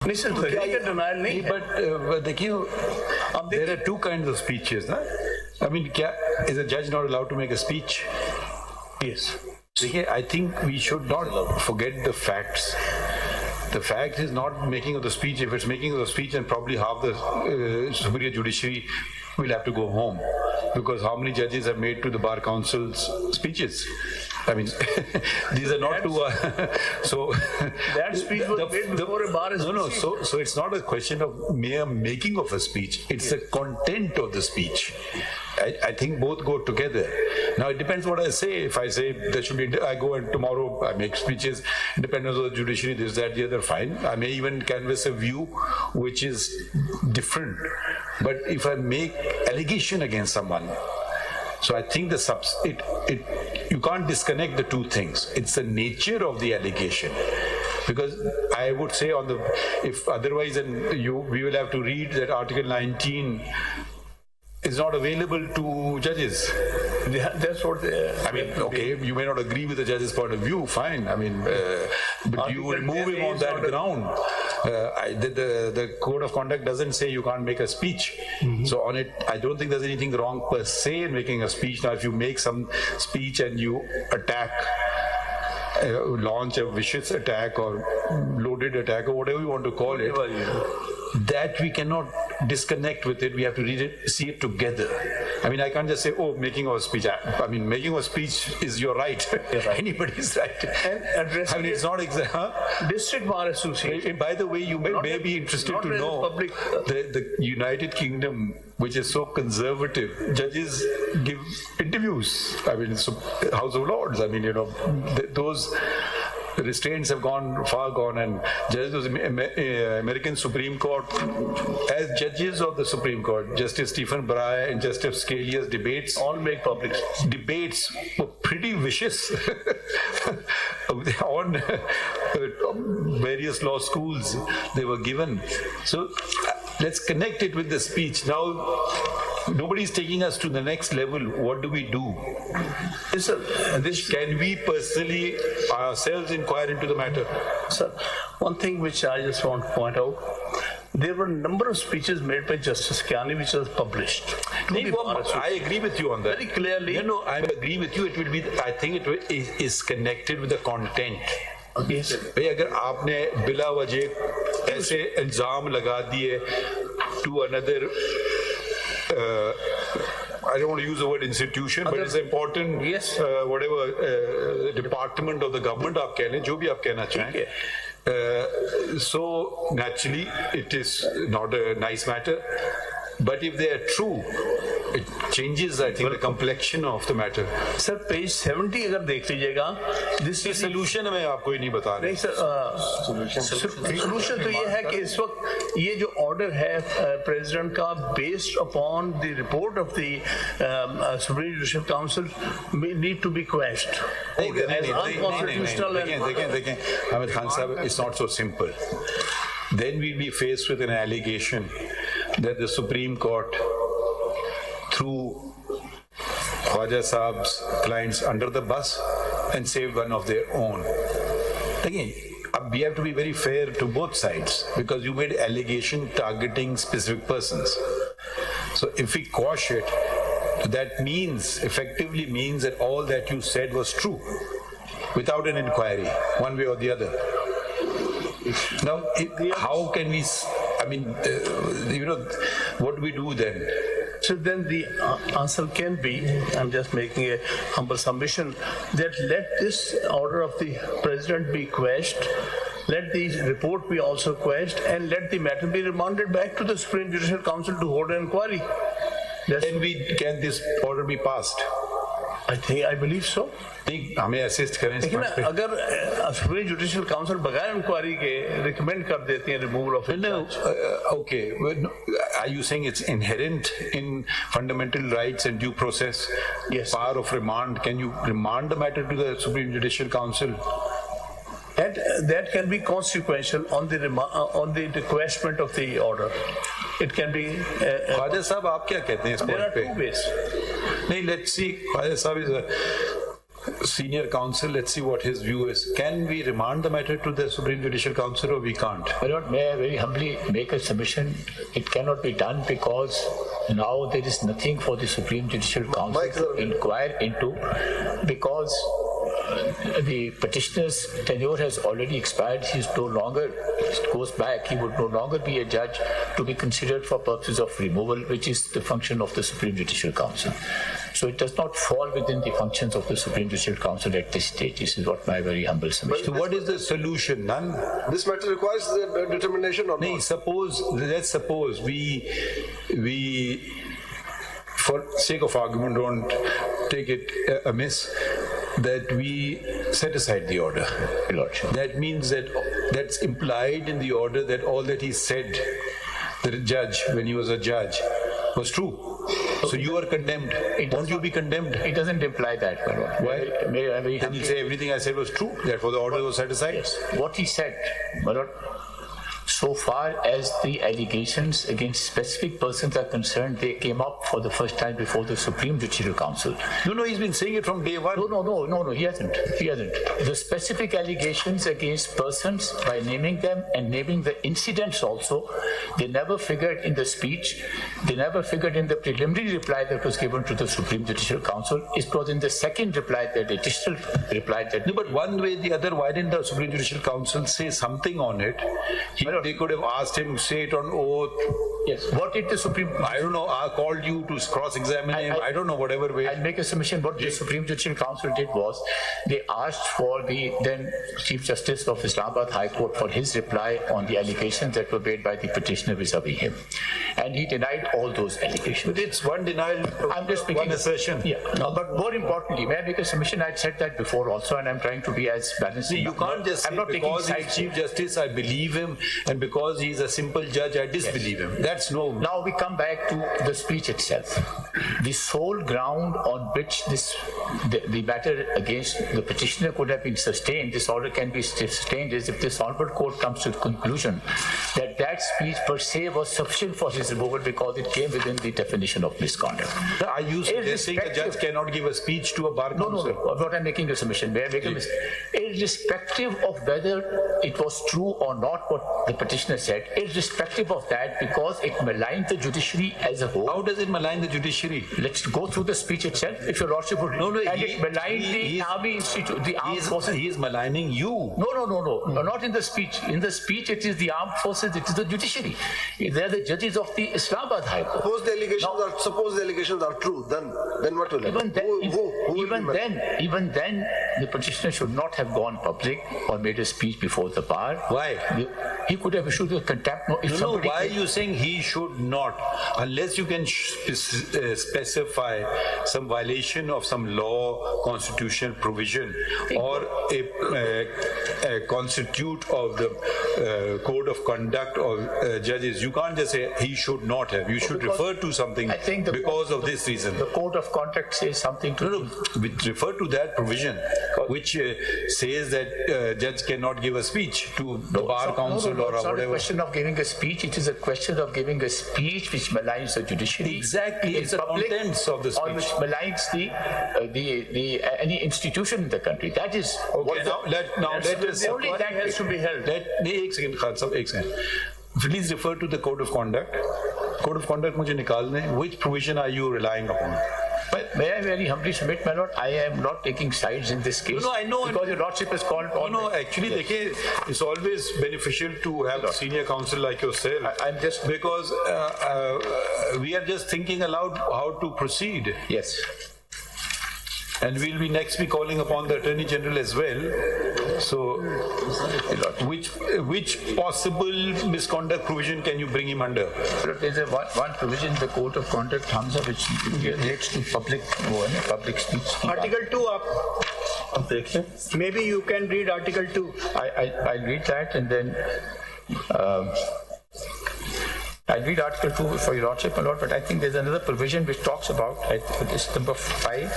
Denial नहीं, but देखिए, there are two kinds of speeches, ना? I mean, is a judge not allowed to make a speech? Yes. देखिए, I think we should not forget the facts. The fact is not making of the speech. If it's making of the speech, then probably half the superior judiciary will have to go home, because how many judges have made to the Bar Council's speeches? I mean, these are not two. So that speech was made before a bar is So it's not a question of mere making of a speech. It's the content of the speech. I think both go together. Now it depends what I say. If I say there should be, I go and tomorrow I make speeches, independence of the judiciary, this, that, the other, fine. I may even canvass a view which is different. But if I make allegation against someone, so I think you can't disconnect the two things. It's the nature of the allegation. Because I would say if otherwise, then we will have to read that Article 19 is not available to judges. That's what I mean, okay, you may not agree with the judge's point of view, fine. I mean, but you remove him on that ground. The code of conduct doesn't say you can't make a speech. So on it, I don't think there's anything wrong per se in making a speech. Now, if you make some speech and you attack, launch a vicious attack or loaded attack or whatever you want to call it, that we cannot disconnect with it. We have to read it, see it together. I mean, I can't just say, oh, making of a speech. I mean, making of a speech is your right. Anybody's right. I mean, it's not District Bar Association. By the way, you may be interested to know the United Kingdom, which is so conservative, judges give interviews. I mean, House of Lords. I mean, those restraints have far gone, and judges of the American Supreme Court, as judges of the Supreme Court, Justice Stephen Breyer and Justice Scalia's debates, all make public. Debates were pretty vicious on various law schools they were given. So let's connect it with the speech. Now, nobody's taking us to the next level. What do we do? Can we personally ourselves inquire into the matter? Sir, one thing which I just want to point out, there were a number of speeches made by Justice Kiani which was published. I agree with you on that. Very clearly. No, I agree with you. It will be, I think it is connected with the content. Yes. भाई अगर आपने बिला वजह ऐसे इल्जाम लगा दिए to another I don't want to use the word institution, but it's important, whatever department of the government आप कह लें, जो भी आप कहना चाहें. So naturally it is not a nice matter, but if they are true, it changes, I think, the complexion of the matter. Sir, page 70 अगर देख लीजिएगा, this is solution मैं आपको ही नहीं बता रहा. नहीं सर, solution तो ये है कि इस वक्त ये जो order है president का, based upon the report of the Supreme Judicial Council, need to be quashed. देखें, Hamid Khan Sahib, it's not so simple. Then we'll be faced with an allegation that the Supreme Court threw Khwaja Saab's clients under the bus and saved one of their own. Again, we have to be very fair to both sides, because you made allegation targeting specific persons. So if we quash it, that effectively means that all that you said was true, without an inquiry, one way or the other. Now, how can we, I mean, what do we do then? So then the answer can be, I'm just making a humble submission, that let this order of the president be quashed, let the report be also quashed, and let the matter be remanded back to the Supreme Judicial Council to hold an inquiry. Can this order be passed? I believe so. हमें assist करें. लेकिन अगर Supreme Judicial Council बगैर inquiry के recommend कर देती है removal of it. Okay. Are you saying it's inherent in fundamental rights and due process? Yes. Power of remand. Can you remand the matter to the Supreme Judicial Council? That can be consequential on the requestment of the order. It can be. Khwaja Sahab, आप क्या कहते हैं इस point पे? There are two ways. नहीं, let's see. Khwaja Sahab is senior counsel, let's see what his view is. Can we remand the matter to the Supreme Judicial Council or we can't? My Lord, may I very humbly make a submission? It cannot be done because now there is nothing for the Supreme Judicial Council to inquire into, because the petitioner's tenure has already expired. He is no longer, it goes back, he would no longer be a judge to be considered for purposes of removal, which is the function of the Supreme Judicial Council. So it does not fall within the functions of the Supreme Judicial Council at this stage. This is what my very humble submission. So what is the solution? None? This matter requires the determination or not? Let's suppose we, for sake of argument, don't take it amiss, that we set aside the order. That means that that's implied in the order that all that he said, the judge, when he was a judge, was true. So you are condemned. Won't you be condemned? It doesn't imply that, my Lord. Why? May I very Then you say everything I said was true, therefore the order was set aside? Yes. What he said, my Lord, so far as the allegations against specific persons are concerned, they came up for the first time before the Supreme Judicial Council. No, he's been saying it from day one. No, he hasn't. The specific allegations against persons, by naming them and naming the incidents also, they never figured in the speech, they never figured in the preliminary reply that was given to the Supreme Judicial Council. It was in the second reply, the additional reply that... No, but one way or the other, why didn't the Supreme Judicial Council say something on it? They could have asked him to say it on oath. Yes. What did the Supreme... I don't know, I called you to cross-examine him. I don't know, whatever way. I'll make a submission. What the Supreme Judicial Council did was, they asked for the then Chief Justice of Islamabad High Court for his reply on the allegations that were made by the petitioner vis-a-vis him. And he denied all those allegations. But it's one denial, I'm just making one assertion. Yeah. No, but more importantly, may I make a submission? I'd said that before also, and I'm trying to be as balanced. You can't just say because he's Chief Justice, I believe him, and because he's a simple judge, I disbelieve him. That's no... Now we come back to the speech itself. The sole ground on which the matter against the petitioner could have been sustained, this order can be sustained, is if this honorable court comes to the conclusion that that speech per se was sufficient for his removal because it came within the definition of misconduct. Are you suggesting a judge cannot give a speech to a bar counsel? No. What I'm making a submission, may I make a mistake? Irrespective of whether it was true or not what the petitioner said, irrespective of that, because it maligned the judiciary as a whole. How does it malign the judiciary? Let's go through the speech itself, if your lordship would. No, and it maligned the army institute, the armed forces. He is maligning you. No, not in the speech. In the speech, it is the armed forces, it is the judiciary. They are the judges of the Islamabad High Court. Suppose the allegations are true, then what will happen? Even then, the petitioner should not have gone public or made a speech before the bar. Why? He could have issued a contempt notice. No, why are you saying he should not? Unless you can specify some violation of some law, constitutional provision, or a constitute of the code of conduct of judges, you can't just say he should not have. You should refer to something because of this reason. The code of conduct says something to... No, refer to that provision which says that judge cannot give a speech to the bar counsel or it's not whatever. a question of giving a speech, it is a question of giving a speech which maligns the judiciary. Exactly, it's the contents of the speech. Or which maligns any institution in the country. That is... Okay, let us... Only that has to be held. एक second Khan साहब, एक second. Please refer to the code of conduct. Code of conduct मुझे निकालने. Which provision are you relying upon? But may I very humbly submit, my lord, I am not taking sides in this case. No, I know. Because your lordship is called... No, actually, देखिए, it's always beneficial to have a senior counsel like yourself. I'm just... Because we are just thinking aloud how to proceed. Yes. And we'll be next be calling upon the Attorney General as well. So, which possible misconduct provision can you bring him under? There's one provision in the Code of Conduct, Hamza, which relates to public speech. Article 2 up. Maybe you can read Article 2. I'll read that and then... I'll read Article 2 for your lordship, my lord, but I think there's another provision which talks about, this number 5.